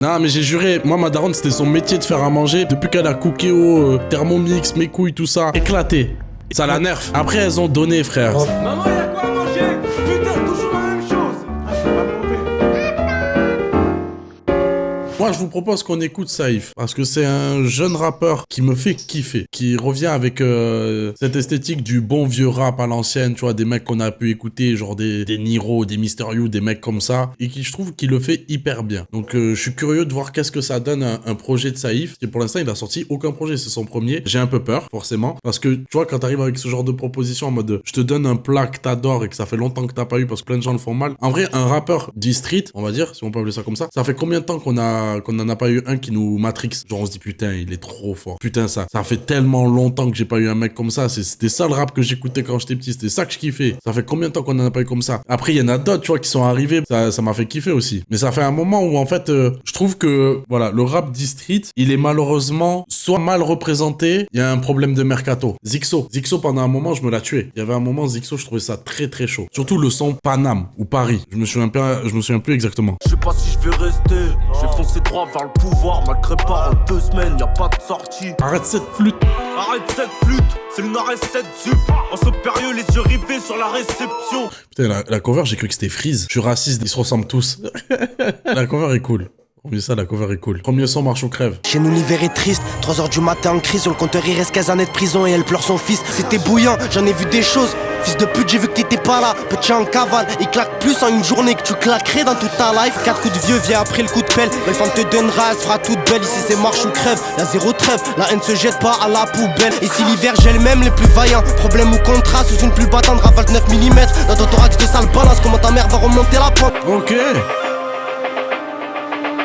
Non, mais j'ai juré, moi, ma daronne, c'était son métier de faire à manger. Depuis qu'elle a Cookéo, Thermomix, mes couilles, tout ça, éclaté. Ça la nerf. Après, elles ont donné, frère. Maman, y'a quoi à manger? Putain, toujours la même chose. Ah, c'est pas mauvais. Moi, je vous propose qu'on écoute Saïf, parce que c'est un jeune rappeur qui me fait kiffer, qui revient avec cette esthétique du bon vieux rap à l'ancienne, tu vois, des mecs qu'on a pu écouter, genre des Niro, des Mister You, des mecs comme ça, et qui, je trouve, qu'il le fait hyper bien. Donc, je suis curieux de voir qu'est-ce que ça donne un projet de Saïf, et pour l'instant, il a sorti aucun projet, c'est son premier. J'ai un peu peur, forcément, parce que, tu vois, quand t'arrives avec ce genre de proposition en mode, je te donne un plat que t'adores et que ça fait longtemps que t'as pas eu parce que plein de gens le font mal. En vrai, un rappeur du street, on va dire, si on peut appeler ça comme ça fait combien de temps qu'on n'en a pas eu un qui nous matrix? Genre on se dit putain, il est trop fort. Putain, ça fait tellement longtemps que j'ai pas eu un mec comme ça. C'était ça le rap que j'écoutais quand j'étais petit. C'était ça que je kiffais. Ça fait combien de temps qu'on en a pas eu comme ça? Après, il y en a d'autres, tu vois, qui sont arrivés. Ça m'a fait kiffer aussi. Mais ça fait un moment où en fait, je trouve que voilà, le rap street, il est malheureusement soit mal représenté. Il y a un problème de mercato. Zixo, pendant un moment, je me l'ai tué. Il y avait un moment, Zixo, je trouvais ça très très chaud. Surtout le son Paname ou Paris. Je me souviens plus exactement. Je sais pas si je vais rester. Je vais foncer droit vers le pouvoir. Malgré pas en 2 semaines, y a pas de sortie. Arrête cette flûte. Arrête cette flûte, c'est le Nord-Est 7 zup. En ce période, les yeux rivés sur la réception. Putain, la cover, j'ai cru que c'était Freeze. Je suis raciste, ils se ressemblent tous. La cover est cool. On dit ça, la cover est cool. Premier son, marche ou crève. Chez nous l'hiver est triste, 3h du matin en crise. Sur le compteur il reste 15 années de prison et elle pleure son fils. C'était bouillant, j'en ai vu des choses. Fils de pute, j'ai vu que t'étais pas là. Petit en cavale, il claque plus en une journée que tu claquerais dans toute ta life. 4 coups de vieux, viens après le coup de pelle. Belle femme te donnera, elle sera toute belle. Ici c'est marche ou crève, la zéro trêve. La haine se jette pas à la poubelle. Et si l'hiver gèle même les plus vaillants, problème ou contrat, sous une pluie battante, rafale 9 mm. Dans ton thorax de sale balance, comment ta mère va remonter la pente. Ok.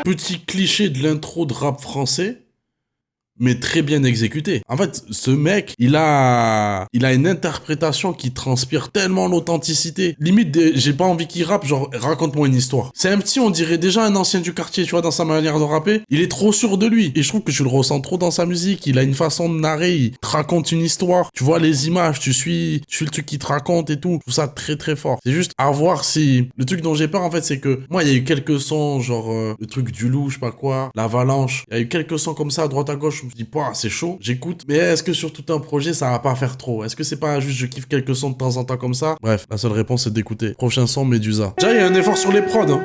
Petit cliché de l'intro de rap français, mais très bien exécuté. En fait, ce mec, il a une interprétation qui transpire tellement l'authenticité. Limite, j'ai pas envie qu'il rappe, genre, raconte-moi une histoire. C'est un petit, on dirait déjà un ancien du quartier, tu vois, dans sa manière de rapper. Il est trop sûr de lui. Et je trouve que je le ressens trop dans sa musique. Il a une façon de narrer, il te raconte une histoire. Tu vois les images, tu suis le truc qu'il te raconte et tout. Je trouve ça très très fort. C'est juste à voir si... Le truc dont j'ai peur, en fait, c'est que moi, il y a eu quelques sons, genre, le truc du loup, je sais pas quoi, l'avalanche. Il y a eu quelques sons comme ça, à droite à gauche. Je me dis, bah, c'est chaud, j'écoute. Mais est-ce que sur tout un projet, ça va pas faire trop? Est-ce que c'est pas juste je kiffe quelques sons de temps en temps comme ça? Bref, la seule réponse c'est d'écouter. Prochain son, Medusa. Déjà, il y a un effort sur les prods, hein.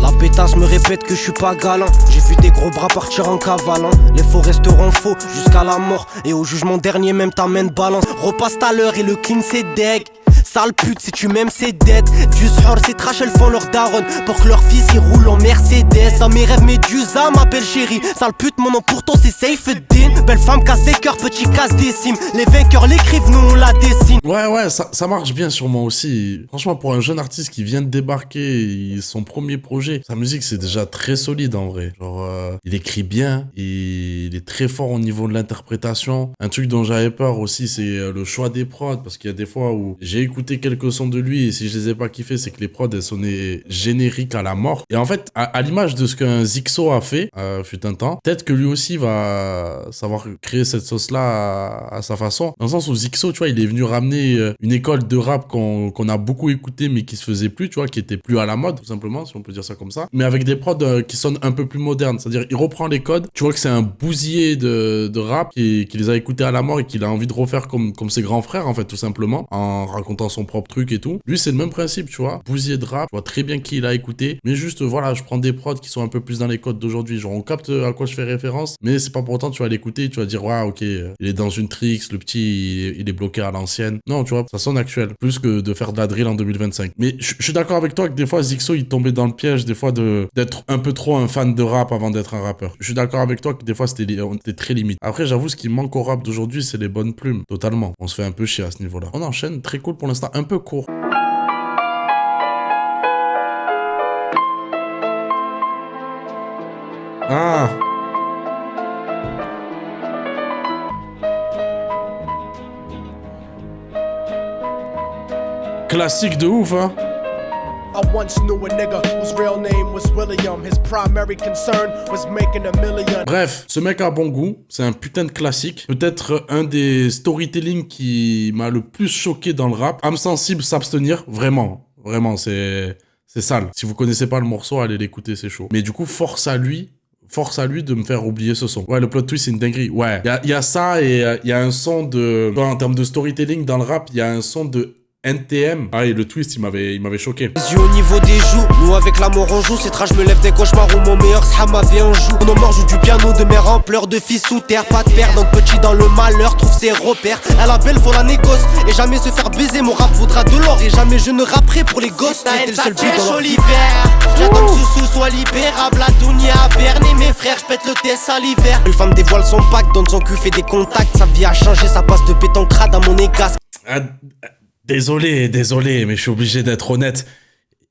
La pétasse me répète que je suis pas galant. J'ai vu des gros bras partir en cavalant. Les faux resteront faux jusqu'à la mort. Et au jugement dernier même ta main de balance. Repasse à l'heure et le clean c'est deg. Sale pute, si tu m'aimes c'est dead. Du sort, c'est trash, elles font leur daronne pour que leur fils y roule en Mercedes. Dans mes rêves, Medusa m'appelle chérie. Sale pute, mon nom pour toi c'est Saifeddin. Belle femme casse des cœurs, petit casse des cimes. Les vainqueurs l'écrivent, nous on la dessine. Ouais, ça marche bien sur moi aussi. Franchement, pour un jeune artiste qui vient de débarquer, son premier projet, sa musique c'est déjà très solide en vrai. Genre, il écrit bien, il est très fort au niveau de l'interprétation. Un truc dont j'avais peur aussi, c'est le choix des prods, parce qu'il y a des fois où j'ai écouté quelques sons de lui et si je les ai pas kiffés, c'est que les prods elles sonnaient génériques à la mort. Et en fait, à l'image de ce qu'un Zixo a fait, fut un temps, peut-être que lui aussi va savoir créer cette sauce-là à sa façon. Dans le sens où Zixo, tu vois, il est venu ramener une école de rap qu'on a beaucoup écouté mais qui se faisait plus, tu vois, qui était plus à la mode, tout simplement, si on peut dire ça comme ça. Mais avec des prods qui sonnent un peu plus modernes. C'est-à-dire, il reprend les codes, tu vois que c'est un bousier de rap qui les a écoutés à la mort et qu'il a envie de refaire comme ses grands frères, en fait, tout simplement, en racontant son propre truc et tout. Lui, c'est le même principe, tu vois. Bousier de rap, je vois très bien qui il a écouté. Mais juste, voilà, je prends des prods qui sont un peu plus dans les codes d'aujourd'hui. Genre, on capte à quoi je fais référence, mais c'est pas pour autant, tu vas l'écouter, tu vas dire, ouais, ok, il est dans une tricks, le petit, il est bloqué à l'ancienne. Non, tu vois, ça sonne actuel. Plus que de faire de la drill en 2025. Mais je suis d'accord avec toi que des fois, Zixo, il tombait dans le piège, des fois, d'être un peu trop un fan de rap avant d'être un rappeur. Je suis d'accord avec toi que des fois, on était très limite. Après, j'avoue, ce qui manque au rap d'aujourd'hui, c'est les bonnes plumes. Totalement. On se fait un peu chier à ce niveau-là. On enchaîne, très cool pour l'instant, un peu court. Ah! Classique de ouf, hein? I once knew a nigga whose real name was William. His primary concern was making a million. Bref, ce mec a bon goût, c'est un putain de classique. Peut-être un des storytelling qui m'a le plus choqué dans le rap. Âme sensible, s'abstenir, vraiment. Vraiment, c'est C'est sale. Si vous connaissez pas le morceau, allez l'écouter, c'est chaud. Mais du coup, force à lui de me faire oublier ce son. Ouais, le plot twist, c'est une dinguerie. Ouais, il y a ça et il y a un son de... En termes de storytelling, dans le rap, il y a un son de NTM. Ah, et le twist, il m'avait choqué. Les yeux au niveau des joues, nous avec l'amour on joue. C'est je me lève des cauchemars où mon meilleur sera ma vie en joue. Nos morts jouent du piano de mère en pleurs, de fils sous terre, pas de père. Donc petit dans le malheur, trouve ses repères. À la belle, faut la négoce. Et jamais se faire baiser, mon rap vaudra de l'or. Et jamais je ne rapperai pour les gosses. C'était le seul but dans l'hiver. J'attends que Soussou soit libérable. La Dounia à Berne et mes frères, j'pète le TS à l'hiver. Une femme dévoile son pack, donne son cul, fait des contacts. Sa vie a changé, ça passe de pétanque crade à mon égas. Désolé, mais je suis obligé d'être honnête.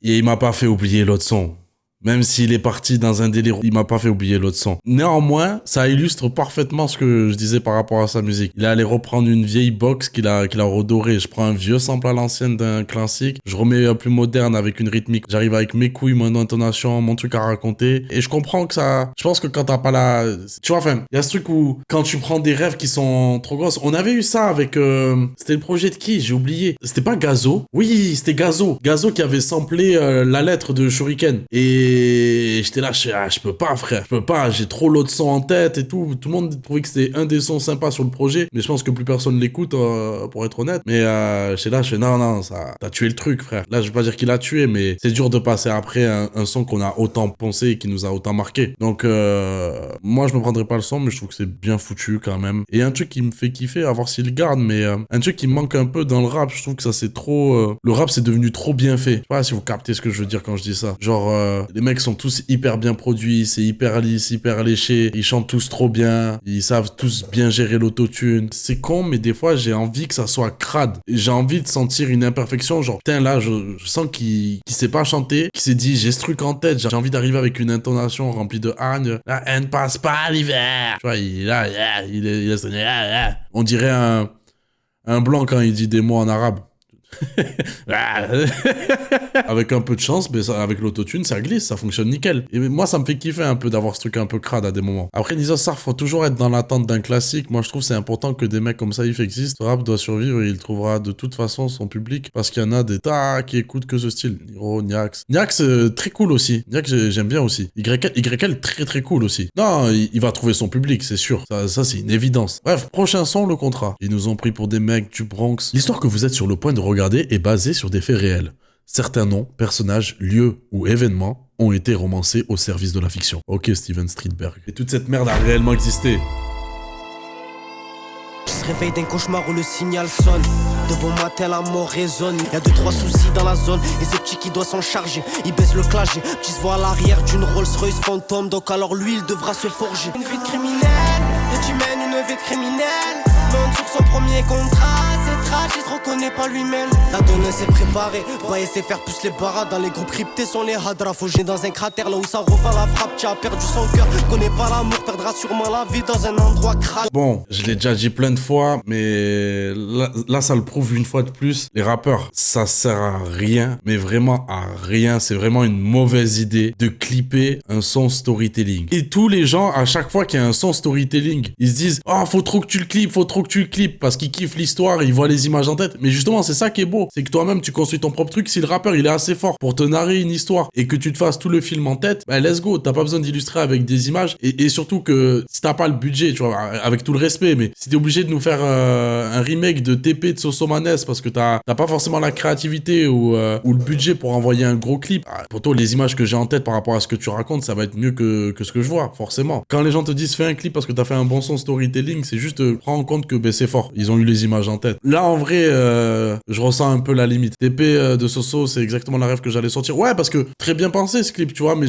Et il m'a pas fait oublier l'autre son. Même s'il est parti dans un délire, il m'a pas fait oublier l'autre son. Néanmoins, ça illustre parfaitement ce que je disais par rapport à sa musique. Il est allé reprendre une vieille box qu'il a redorée. Je prends un vieux sample à l'ancienne d'un classique, je remets un plus moderne avec une rythmique. J'arrive avec mes couilles, mon intonation, mon truc à raconter. Et je comprends que ça... Je pense que quand t'as pas la... Tu vois, enfin, il y a ce truc où quand tu prends des rêves qui sont trop grosses... On avait eu ça avec... C'était le projet de qui? J'ai oublié. C'était pas Gazo? Oui, c'était Gazo. Gazo qui avait samplé la lettre de Shuriken. Et j'étais là, je peux pas, frère. Je peux pas, j'ai trop l'autre son en tête et tout. Tout le monde trouvait que c'était un des sons sympas sur le projet. Mais je pense que plus personne l'écoute, pour être honnête. Mais j'étais là, non, ça, t'as tué le truc, frère. Là, je veux pas dire qu'il a tué, mais c'est dur de passer après un son qu'on a autant pensé et qui nous a autant marqué. Donc, moi, je me prendrais pas le son, mais je trouve que c'est bien foutu quand même. Et un truc qui me fait kiffer, à voir s'il le garde, mais un truc qui me manque un peu dans le rap, je trouve que ça c'est trop... le rap, c'est devenu trop bien fait. Je sais pas si vous captez ce que je veux dire quand je dis ça. Genre, les mecs sont tous hyper bien produits, c'est hyper lisse, hyper léché, ils chantent tous trop bien, ils savent tous bien gérer l'autotune. C'est con, mais des fois, j'ai envie que ça soit crade. J'ai envie de sentir une imperfection, genre, putain, là, je sens qu'il sait pas chanter, qu'il s'est dit, j'ai ce truc en tête, j'ai envie d'arriver avec une intonation remplie de hargne. La haine passe pas l'hiver. Tu vois, il est on dirait un blanc quand il dit des mots en arabe. Avec un peu de chance, mais ça, avec l'autotune, ça glisse, ça fonctionne nickel. Et moi, ça me fait kiffer un peu d'avoir ce truc un peu crade à des moments. Après, Nisa Sarr, faut toujours être dans l'attente d'un classique. Moi, je trouve que c'est important que des mecs comme Saïf existent. Le rap doit survivre et il trouvera de toute façon son public parce qu'il y en a des tas qui écoutent que ce style. Niro, Niax. Niax, très cool aussi. Niax, j'aime bien aussi. YL, très très cool aussi. Non, il va trouver son public, c'est sûr. Ça c'est une évidence. Bref, prochain son, le contrat. Ils nous ont pris pour des mecs du Bronx. L'histoire que vous êtes sur le point de regarder est basée sur des faits réels. Certains noms, personnages, lieux ou événements ont été romancés au service de la fiction. Ok, Steven Streetberg. Et toute cette merde a réellement existé. Je se réveille d'un cauchemar où le signal sonne. De bon matin la mort résonne. Y'a 2-3 soucis dans la zone. Et ce petit qui doit s'en charger. Il baisse le clagé. Petit se voit à l'arrière d'une Rolls Royce fantôme. Donc alors lui il devra se forger. Une vie de criminel. Et tu mènes une vie de criminel. Monte sur son premier contrat. C'est tragique, il se reconnaît pas lui-même. La donne s'est préparée. Va essayer faire plus les barras. Dans les groupes cryptés sont les hadras. Fogés dans un cratère là où ça revend la frappe. Tu as perdu son cœur. Connais pas l'amour. Perdra sûrement la vie dans un endroit crade. Bon, je l'ai déjà dit plein de fois, mais là, ça le prouve une fois de plus. Les rappeurs, ça sert à rien, mais vraiment à rien. C'est vraiment une mauvaise idée de clipper un son storytelling. Et tous les gens, à chaque fois qu'il y a un son storytelling, ils se disent « Oh, faut trop que tu le clips, parce qu'ils kiffent l'histoire, ils voient les images en tête. » Mais justement, c'est ça qui est beau. C'est que toi-même, tu construis ton propre truc. Si le rappeur, il est assez fort pour te narrer une histoire et que tu te fasses tout le film en tête, bah let's go. T'as pas besoin d'illustrer avec des images. Et surtout que si t'as pas le budget, tu vois, avec tout le respect, mais si t'es obligé de nous faire un remake de TP de Sosomanes parce que t'as pas forcément la créativité ou le budget pour envoyer un gros clip, pourtant les images que j'ai en tête par rapport à ce que tu racontes, ça va être mieux que ce que je vois, forcément. Quand les gens te disent fais un clip parce que t'as fait un bon son storytelling, c'est juste prends en compte que c'est fort, ils ont eu les images en tête. Là en vrai, je ressens un peu la limite. TP de Soso, c'est exactement la rêve que j'allais sortir. Ouais, parce que très bien pensé ce clip, tu vois, mais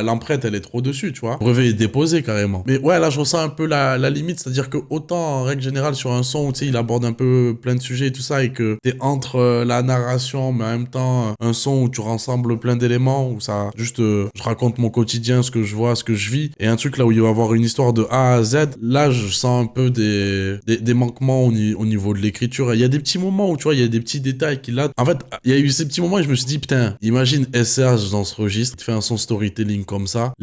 l'empreinte elle est trop dessus, tu vois. Le brevet est déposé carrément. Mais ouais, là je ressens un peu la limite, c'est-à-dire que autant en règle générale sur un son où tu sais il aborde un peu plein de sujets et tout ça et que t'es entre la narration mais en même temps un son où tu rassembles plein d'éléments où ça juste je raconte mon quotidien, ce que je vois, ce que je vis, et un truc là où il va y avoir une histoire de A à Z, là je sens un peu des manquements parfaitement au niveau de l'écriture. Il y a des petits moments où, tu vois, il y a des petits détails qu'il a. En fait, il y a eu ces petits moments et je me suis dit, putain, imagine SCH dans ce registre, il fait un son storytelling comme ça.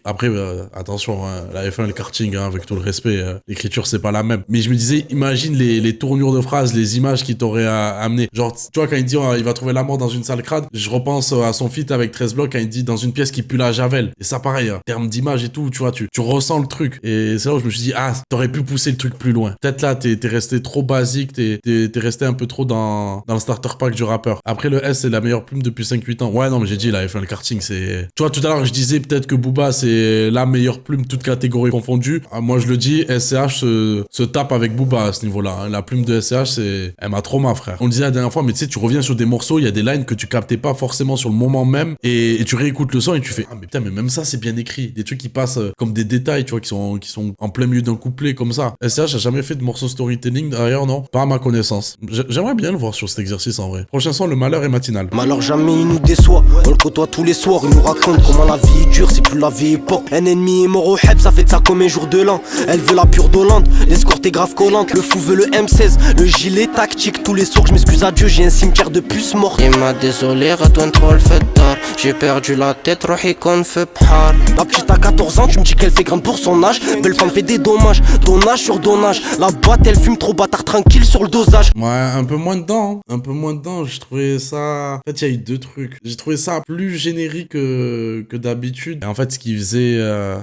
Après, attention, hein, la F1, le karting, hein, avec tout le respect, l'écriture, c'est pas la même. Mais je me disais, imagine les tournures de phrases, les images qu'il t'aurait amené. Genre, tu vois, quand il dit, il va trouver l'amour dans une salle crade, je repense à son feat avec 13 blocs quand il dit dans une pièce qui pue la javel. Et ça, pareil, en termes d'image et tout, tu vois, tu ressens le truc. Et c'est là où je me suis dit, t'aurais pu pousser le truc plus loin. Peut-être là, t'es resté trop basique, t'es resté un peu trop dans le starter pack du rappeur. Après, le S, c'est la meilleure plume depuis 5-8 ans. Ouais, non, mais j'ai dit, la F1, le karting, c'est... Tu vois, tout à l'heure, je disais peut-être que Booba, c'est la meilleure plume, toute catégorie confondue. Moi, je le dis, SCH se tape avec Booba à ce niveau-là. Hein. La plume de SCH, elle m'a trop ma frère. On le disait la dernière fois, mais tu sais, tu reviens sur des morceaux, il y a des lines que tu captais pas forcément sur le moment même, et tu réécoutes le son et tu fais, mais putain, mais même ça, c'est bien écrit. Des trucs qui passent comme des détails, tu vois, qui sont en plein milieu d'un couplet comme ça. SCH a jamais fait de morceau storytelling, d'ailleurs, non, pas à ma connaissance. J'aimerais bien le voir sur cet exercice en vrai. Prochain son, Le Malheur est matinal. Malheur jamais il nous déçoit, on le côtoie tous les soirs. Il nous raconte comment la vie est dure, c'est plus la vie époque. Un ennemi est mort au heb, ça fait de ça comme un jour de l'an. Elle veut la pure d'Hollande, l'escorte est grave collante. Le fou veut le M16, le gilet tactique. Tous les soirs je m'excuse à Dieu, j'ai un cimetière de puces mortes. Il m'a désolé, retourne trop le fait tard. J'ai perdu la tête, rohi qu'on fait bhar. La petite a 14 ans, tu me dis qu'elle fait grande pour son âge. Belle femme fait des dommages, donnage sur donnage. La boîte elle fume trop bâtard tranquille sur le dosage. Ouais, un peu moins dedans, hein. Un peu moins dedans, je trouvais ça... En fait, il y a eu deux trucs. J'ai trouvé ça plus générique que d'habitude. Et en fait, ce qui faisait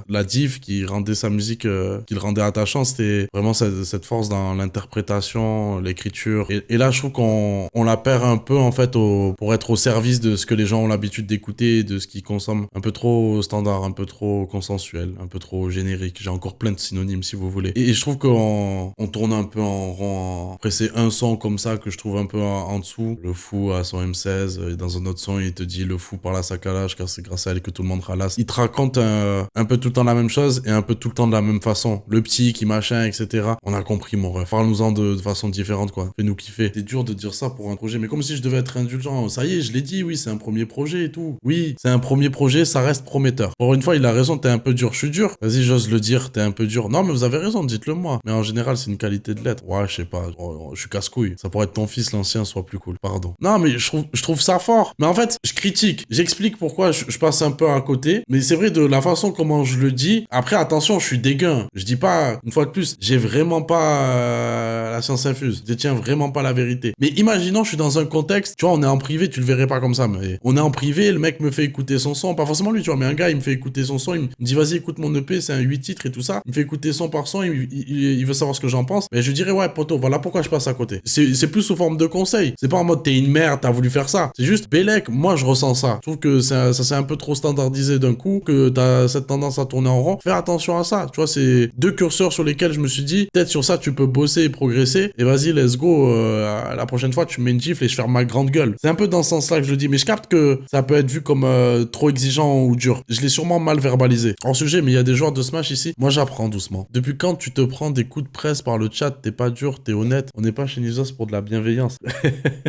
la diff, qui rendait sa musique, qui le rendait attachant, c'était vraiment cette force dans l'interprétation, l'écriture. Et là, je trouve qu'on la perd un peu, en fait, pour être au service de ce que les gens ont l'habitude d'écouter, de ce qu'ils consomment. Un peu trop standard, un peu trop consensuel, un peu trop générique. J'ai encore plein de synonymes, si vous voulez. Et je trouve qu'on tourne un peu en rond. Après, c'est un son comme ça que je trouve un peu en dessous. Le fou à son M16, et dans un autre son, il te dit le fou parle à sa calage car c'est grâce à elle que tout le monde ralasse. Il te raconte un peu tout le temps la même chose et un peu tout le temps de la même façon. Le petit qui machin, etc. On a compris, mon ref. Parle-nous-en de façon différente, quoi. Fais-nous kiffer. C'est dur de dire ça pour un projet, mais comme si je devais être indulgent. Ça y est, je l'ai dit, oui, c'est un premier projet et tout. Oui, c'est un premier projet, ça reste prometteur. Pour une fois, il a raison, t'es un peu dur. Je suis dur. Vas-y, j'ose le dire, t'es un peu dur. Non, mais vous avez raison, dites-le moi. Mais en général, c'est une qualité de l'être. Ouais, je sais pas. Je suis casse-couille. Ça pourrait être ton fils, l'ancien, soit plus cool. Pardon. Non, mais je trouve ça fort. Mais en fait, je critique. J'explique pourquoi je passe un peu à côté. Mais c'est vrai de la façon comment je le dis. Après, attention, je suis dégueu. Je dis pas, une fois de plus, j'ai vraiment pas la science infuse. Je détiens vraiment pas la vérité. Mais imaginons, je suis dans un contexte, tu vois, on est en privé, tu le verrais pas comme ça, mais on est en privé, le mec me fait écouter son son. Pas forcément lui, tu vois, mais un gars, il me fait écouter son son. Il me dit, vas-y, écoute mon EP, c'est un 8 titres et tout ça. Il me fait écouter son par son. Il veut savoir ce que j'en pense. Mais je dirais, ouais, poto, voilà pourquoi je passe à côté. C'est plus sous forme de conseil. C'est pas en mode, t'es une merde, t'as voulu faire ça. C'est juste, Bélec, moi, je ressens ça. Je trouve que ça s'est un peu trop standardisé d'un coup, que t'as cette tendance à tourner en rond. Faire attention à ça. Tu vois, c'est deux curseurs sur lesquels je me suis dit, peut-être sur ça, tu peux bosser et progresser. Et vas-y, let's go. La prochaine fois, tu me mets une gifle et je ferme ma grande gueule. C'est un peu dans ce sens-là que je le dis. Mais je capte que ça peut être vu comme trop exigeant ou dur. Je l'ai sûrement mal verbalisé. Hors sujet, mais il y a des joueurs de Smash ici. Moi, j'apprends doucement. Depuis quand tu te prends des coups de presse par le chat, t'es pas dur, t'es honnête. On n'est pas chez Nizos pour de la bienveillance.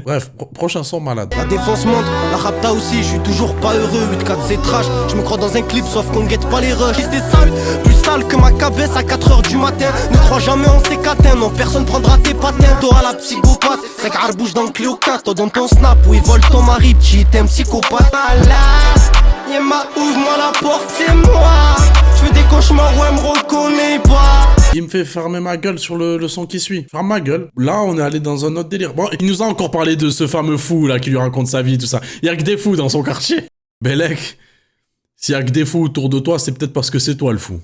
Bref, prochain son malade. La défense monte, la rapta aussi, je suis toujours pas heureux. 8-4 c'est trash, je me crois dans un clip sauf qu'on guette pas les rushs. C'est sale, plus sale que ma cabesse à 4h du matin. Ne crois jamais en ces catins, non personne prendra tes patins. T'auras la psychopathe, 5 arbouches dans le Clio 4. Dans ton snap où ils volent ton mari, petit t'es un psychopathe. Yema, ouvre-moi la porte, c'est moi. Je fais des cauchemars où elle me reconnaît pas. Il me fait fermer ma gueule sur le son qui suit. Ferme ma gueule. Là, on est allé dans un autre délire. Bon, il nous a encore parlé de ce fameux fou là qui lui raconte sa vie, tout ça. Il y a que des fous dans son quartier. Bélec, s'il y a que des fous autour de toi, c'est peut-être parce que c'est toi le fou.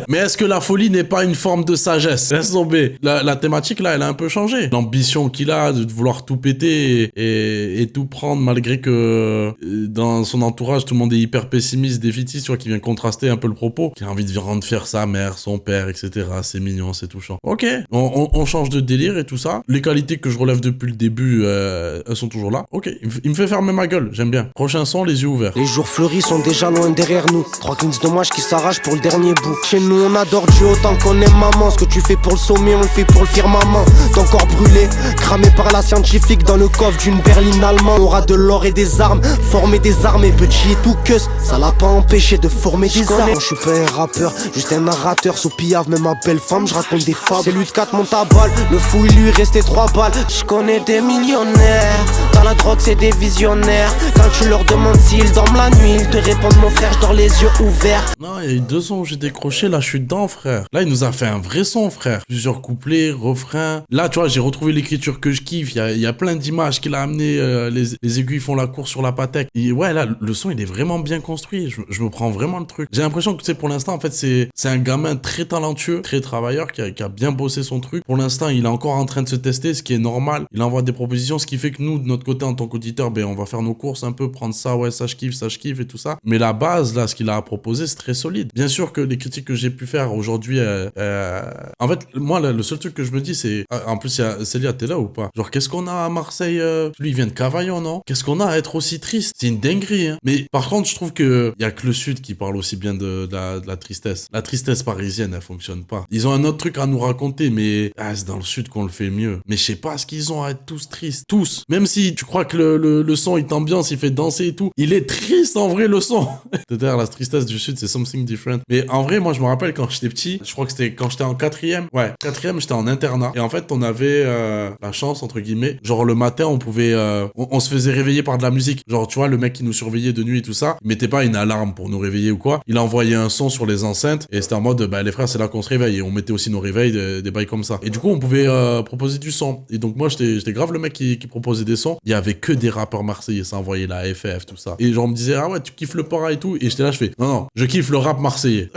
Mais est-ce que la folie n'est pas une forme de sagesse? Laisse tomber. La thématique là, elle a un peu changé. L'ambition qu'il a de vouloir tout péter et tout prendre malgré que dans son entourage, tout le monde est hyper pessimiste, défaitiste, tu vois, qui vient contraster un peu le propos. Qui a envie de rendre fier sa mère, son père, etc. C'est mignon, c'est touchant. Ok, on change de délire et tout ça. Les qualités que je relève depuis le début, elles sont toujours là. Ok, il me fait fermer ma gueule, j'aime bien. Prochain son, les yeux ouverts. Les jours fleuris sont déjà déjà loin derrière nous. 3 cleans de dommage qui s'arrachent pour le dernier bout. Chez nous on adore Dieu autant qu'on aime maman. Ce que tu fais pour le sommet on le fait pour le firmament. Ton corps brûlé, cramé par la scientifique dans le coffre d'une berline allemande. On aura de l'or et des armes, former des armées. Petit et tout que ça l'a pas empêché de former des armes. Je suis pas un rappeur, juste un narrateur. Sous pillave même ma belle femme, je raconte des fables. C'est lui de 4 monte à balle, le fou il lui restait 3 balles. Je connais des millionnaires, dans la drogue c'est des visionnaires. Quand tu leur demandes s'ils dorment la nuit, ils te répondent mon frère, je dors les yeux ouverts. Non, il y a eu 2 sons où j'ai décroché, là je suis dedans frère. Là il nous a fait un vrai son frère. Plusieurs couplets, refrains. Là tu vois j'ai retrouvé l'écriture que je kiffe. Il y a plein d'images qu'il a amené. Les aiguilles font la course sur la Patek. Et ouais là le son il est vraiment bien construit. Je me prends vraiment le truc. J'ai l'impression que tu sais pour l'instant en fait c'est un gamin très talentueux, très travailleur qui a bien bossé son truc. Pour l'instant il est encore en train de se tester, ce qui est normal. Il envoie des propositions, ce qui fait que nous de notre côté en tant qu'auditeur, ben on va faire nos courses un peu, prendre ça, ouais ça je kiffe et tout ça. Mais la base là, ce qu'il a proposé c'est très solide. Bien sûr que les critiques que j'ai pu faire aujourd'hui, en fait moi là, le seul truc que je me dis c'est, en plus il y a Célia, t'es là ou pas? Genre qu'est-ce qu'on a à Marseille, lui il vient de Cavaillon non? Qu'est-ce qu'on a à être aussi triste? C'est une dinguerie hein. Mais par contre je trouve que y a que le sud qui parle aussi bien de la tristesse. La tristesse parisienne elle fonctionne pas. Ils ont un autre truc à nous raconter mais c'est dans le sud qu'on le fait mieux. Mais je sais pas ce qu'ils ont à être tous tristes. Tous. Même si tu crois que le son il t'ambiance, il fait danser et tout. Il est triste en vrai le son. C'est-à-dire la tristesse du sud c'est something different. Mais en vrai moi je me rappelle quand j'étais petit, je crois que c'était quand j'étais en 4ème. Ouais, 4ème j'étais en internat. Et en fait on avait la chance entre guillemets. Genre le matin on pouvait... on se faisait réveiller par de la musique. Genre tu vois le mec qui nous surveillait de nuit et tout ça. Il mettait pas une alarme pour nous réveiller ou quoi. Il envoyait un son sur les enceintes. Et c'était en mode les frères c'est là qu'on se réveille. Et on mettait aussi nos réveils, des bails comme ça. Et du coup on pouvait proposer du son. Et donc moi j'étais grave le mec qui proposait des sons. Il y avait que des rappeurs marseillais, ça envoyait la FF, tout ça. Et genre on me disait ah ouais tu kiffes le para et tout. Et j'étais là je fais non je kiffe le rap marseillais.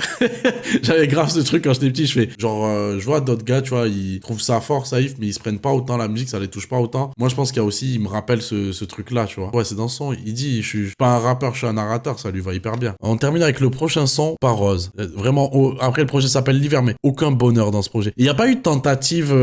J'avais grave ce truc quand j'étais petit, je fais genre je vois d'autres gars tu vois ils trouvent ça fort safe mais ils se prennent pas autant la musique, ça les touche pas autant. Moi je pense qu'il y a aussi, il me rappelle ce truc là tu vois. Ouais c'est dans le son, il dit je suis pas un rappeur, je suis un narrateur, ça lui va hyper bien. On termine avec le prochain son par Rose. Vraiment après le projet s'appelle l'hiver mais aucun bonheur dans ce projet. Il y a pas eu de tentative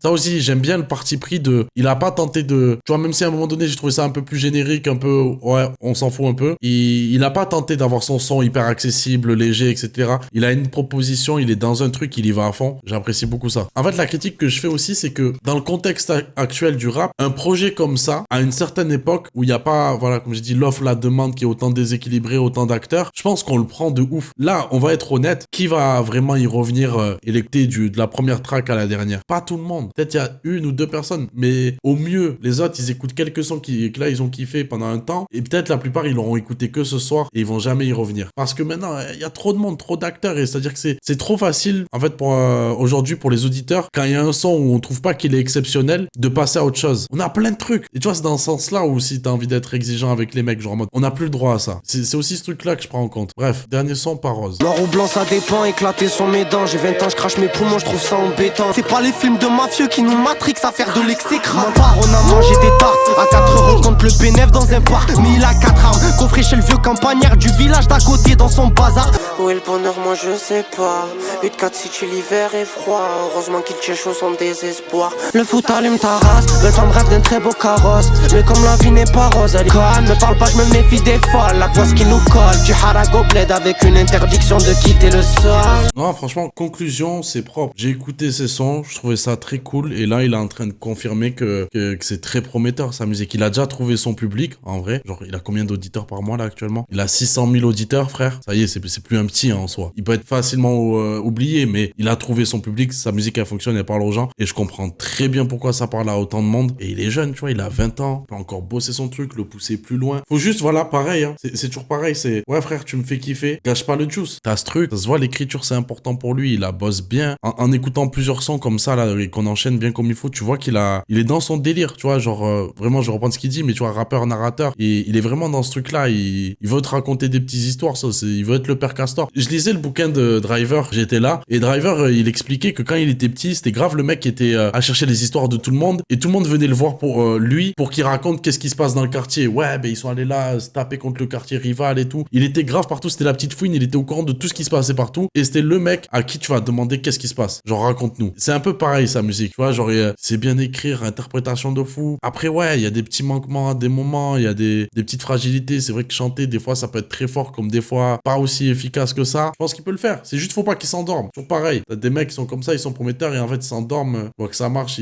ça aussi j'aime bien le parti pris de il a pas tenté de tu vois même si à un moment donné j'ai trouvé ça un peu plus générique, un peu ouais on s'en fout un peu. Il a pas tenté d'avoir son son hyper accessible, léger etc. Il a une proposition, il est dans un truc, il y va à fond. J'apprécie beaucoup ça. En fait la critique que je fais aussi c'est que dans le contexte actuel du rap, un projet comme ça à une certaine époque où il y a pas voilà comme j'ai dit l'offre la demande qui est autant déséquilibrée, autant d'acteurs, je pense qu'on le prend de ouf. Là on va être honnête, qui va vraiment y revenir électé de la première track à la dernière? Pas tout le monde. Peut-être il y a 1 ou 2 personnes mais au mieux les autres ils écoutent quelques sons que là ils ont kiffé pendant un temps et peut-être la plupart ils l'auront écouté que ce soir et ils vont jamais y revenir parce que maintenant il y a trop de monde, trop d'acteurs et c'est-à-dire que c'est trop facile en fait pour aujourd'hui pour les auditeurs quand il y a un son où on trouve pas qu'il est exceptionnel de passer à autre chose. On a plein de trucs et tu vois c'est dans ce sens là où si t'as envie d'être exigeant avec les mecs genre en mode on n'a plus le droit à ça. C'est aussi ce truc là que je prends en compte. Bref, dernier son par Rose. Noir ou blanc ça dépend, éclater sur mes dents. J'ai 20 ans, je crache mes poumons, je trouve ça embêtant. C'est pas les films de mafieux qui nous matrixent à faire de l'exécrant. On a mangé des tartes à 4 € contre le bénéf dans un parc. Mais il a 4 armes, coffré chez le vieux campagnard du village d'à côté dans son bazar. Où est le bonheur, moi je sais pas. 8-4 si tu l'hiver est froid. Heureusement qu'il tient chaud sans désespoir. Le foot allume ta race, le temps rêve d'un très beau carrosse. Mais comme la vie n'est pas rose, elle est calme. Me parle pas, je me méfie des folles. La poisse qui nous colle, du harak au bled avec une interdiction de quitter le sol. Non franchement conclusion c'est propre. J'ai écouté ses sons, je trouvais ça très cool et là il est en train de confirmer que c'est très prometteur sa musique. Il a déjà trouvé son public en vrai. Genre il a combien d'auditeurs par mois là actuellement? Il a 600 000 auditeurs frère. Ça y est c'est plus un petit en soi. Il peut être facilement oublié mais il a trouvé son public, sa musique elle fonctionne, elle parle aux gens et je comprends très bien pourquoi ça parle à autant de monde. Et il est jeune tu vois, il a 20 ans, il peut encore bosser son truc, le pousser plus loin. Faut juste voilà pareil hein. C'est toujours pareil, c'est ouais frère tu me fais kiffer, gâche pas le juice. T'as ce truc, ça se voit l'écriture c'est important pour lui, il la bosse bien. En écoutant plusieurs sons comme ça là et qu'on enchaîne bien comme il faut, tu vois qu'il est dans son délire, tu vois, genre vraiment je reprends ce qu'il dit mais tu vois rappeur, narrateur, et il est vraiment dans ce truc là, il veut te raconter des petites histoires, ça, il veut être le père Castor. Je lisais le bouquin de Driver, j'étais là, et Driver il expliquait que quand il était petit, c'était grave le mec qui était à chercher les histoires de tout le monde, et tout le monde venait le voir pour lui, pour qu'il raconte qu'est-ce qui se passe dans le quartier. Ouais ben ils sont allés là se taper contre le quartier rival et tout. Il était grave partout, c'était la petite fouine, il était au courant de tout ce qui se passait partout, et c'était le mec à qui tu vas demander qu'est-ce qui se passe, genre raconte-nous. C'est un peu pareil sa musique, tu vois, genre c'est bien écrire, interprétation de fou. Après ouais, il y a des petits manquements à des moments, il y a des petites fragilités, c'est vrai que chanter des fois ça ça peut être très fort, comme des fois pas aussi efficace que ça. Je pense qu'il peut le faire. C'est juste, faut pas qu'ils s'endorment. Toujours pareil. T'as des mecs qui sont comme ça, ils sont prometteurs et en fait, ils s'endorment. Voient que ça marche,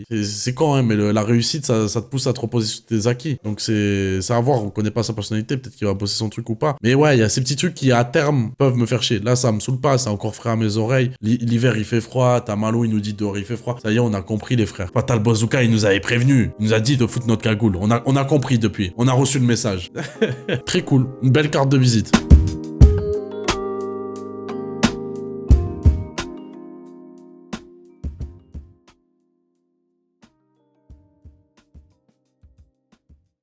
c'est con, hein, mais la réussite, ça te pousse à te reposer sur tes acquis. Donc, c'est à voir. On connaît pas sa personnalité. Peut-être qu'il va bosser son truc ou pas. Mais ouais, il y a ces petits trucs qui, à terme, peuvent me faire chier. Là, ça me saoule pas. C'est encore frais à mes oreilles. L'hiver, il fait froid. T'as Malo, il nous dit dehors, il fait froid. Ça y est, on a compris, les frères. Fatal Bazooka, il nous avait prévenu. Il nous a dit de foutre notre cagoule. On a compris depuis. On a reçu le message. Très cool. Une belle carte de visite.